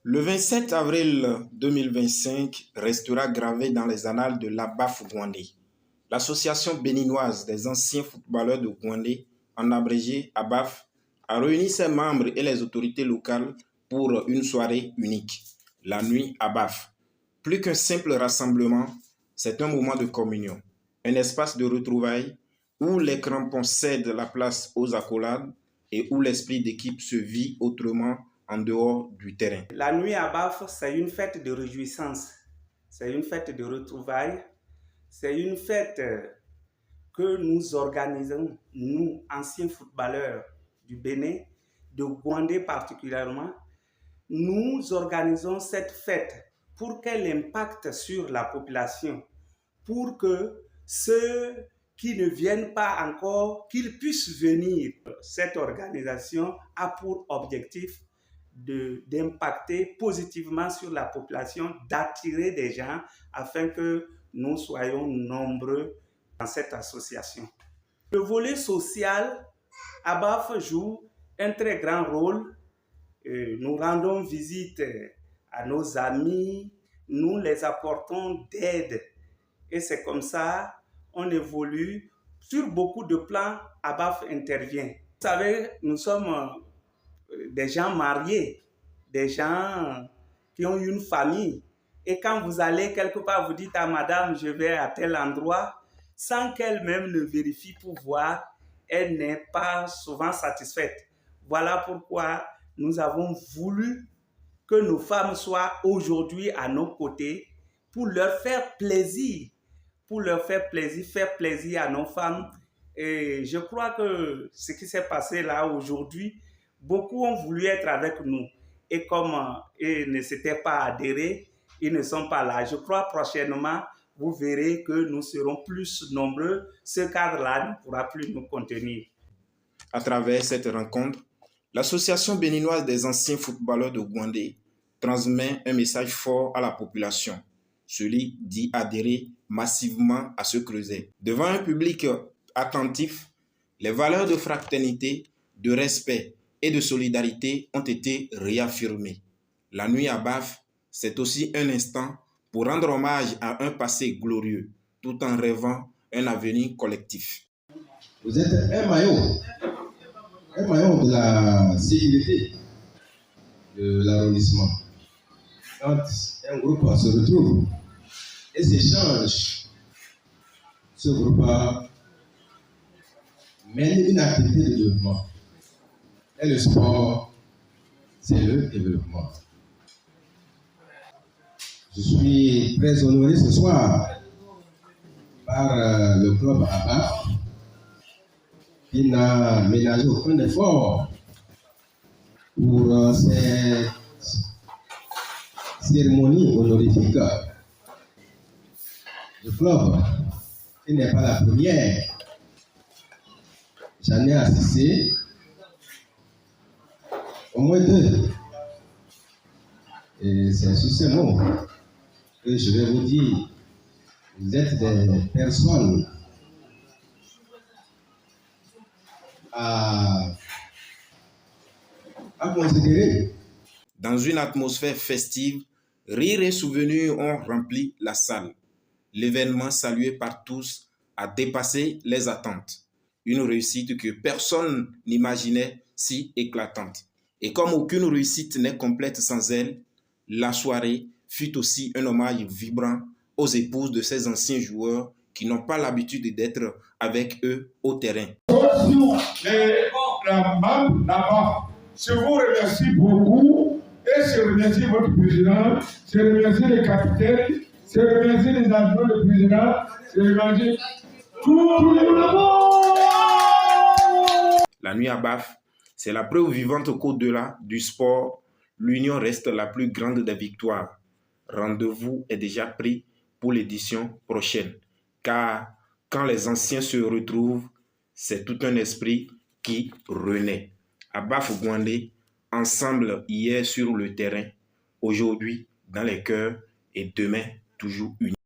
Le 27 avril 2025 restera gravé dans les annales de l'ABAF Gouandé. L'association béninoise des anciens footballeurs de Gouandé, en abrégé ABAF, a réuni ses membres et les autorités locales pour une soirée unique, la nuit ABAF. Plus qu'un simple rassemblement, c'est un moment de communion, un espace de retrouvailles où les crampons cèdent la place aux accolades et où l'esprit d'équipe se vit autrement en dehors du terrain. La nuit ABAF, c'est une fête de réjouissance, c'est une fête de retrouvailles, c'est une fête que nous organisons, nous, anciens footballeurs du Bénin, de Gouandé particulièrement. Nous organisons cette fête pour qu'elle impacte sur la population, pour que ceux qui ne viennent pas encore, qu'ils puissent venir. Cette organisation a pour objectif d'impacter positivement sur la population, d'attirer des gens afin que nous soyons nombreux dans cette association. Le volet social, ABAF joue un très grand rôle. Nous rendons visite à nos amis, nous les apportons d'aide. Et c'est comme ça on évolue. Sur beaucoup de plans, ABAF intervient. Vous savez, nous sommes des gens mariés, des gens qui ont une famille. Et quand vous allez quelque part, vous dites à madame, je vais à tel endroit, sans qu'elle-même ne vérifie pour voir, elle n'est pas souvent satisfaite. Voilà pourquoi nous avons voulu que nos femmes soient aujourd'hui à nos côtés pour leur faire plaisir, faire plaisir à nos femmes. Et je crois que ce qui s'est passé là aujourd'hui, beaucoup ont voulu être avec nous. Et comme ils ne s'étaient pas adhérés, ils ne sont pas là. Je crois prochainement, vous verrez que nous serons plus nombreux. Ce cadre-là ne pourra plus nous contenir. À travers cette rencontre, l'Association béninoise des anciens footballeurs de Gouandé transmet un message fort à la population, celui d'y adhérer massivement à ce creuset. Devant un public attentif, les valeurs de fraternité, de respect et de solidarité ont été réaffirmées. La nuit ABAF, c'est aussi un instant pour rendre hommage à un passé glorieux, tout en rêvant un avenir collectif. Vous êtes un maillon de la sécurité de l'arrondissement. Quand un groupe se retrouve et s'échange, ce groupe mène une activité de développement. Et le sport, c'est le développement. Je suis très honoré ce soir par le club ABAF qui n'a ménagé aucun effort pour cette cérémonie honorifique. Le club, qui n'est pas la première, j'en ai assisté au moins 2. Et c'est sur ces mots que je vais vous dire, vous êtes des personnes à considérer. Dans une atmosphère festive, rires et souvenirs ont rempli la salle. L'événement salué par tous a dépassé les attentes. Une réussite que personne n'imaginait si éclatante. Et comme aucune réussite n'est complète sans elle, la soirée fut aussi un hommage vibrant aux épouses de ces anciens joueurs qui n'ont pas l'habitude d'être avec eux au terrain. Je vous remercie beaucoup et je remercie votre président, je remercie les capitaines, je remercie les adjoints du président, je remercie tout le monde. La nuit ABAF, c'est la preuve vivante qu'au-delà du sport, l'union reste la plus grande des victoires. Rendez-vous est déjà pris pour l'édition prochaine, car quand les anciens se retrouvent, c'est tout un esprit qui renaît. ABAF Gouandé, ensemble hier sur le terrain, aujourd'hui dans les cœurs et demain toujours unis.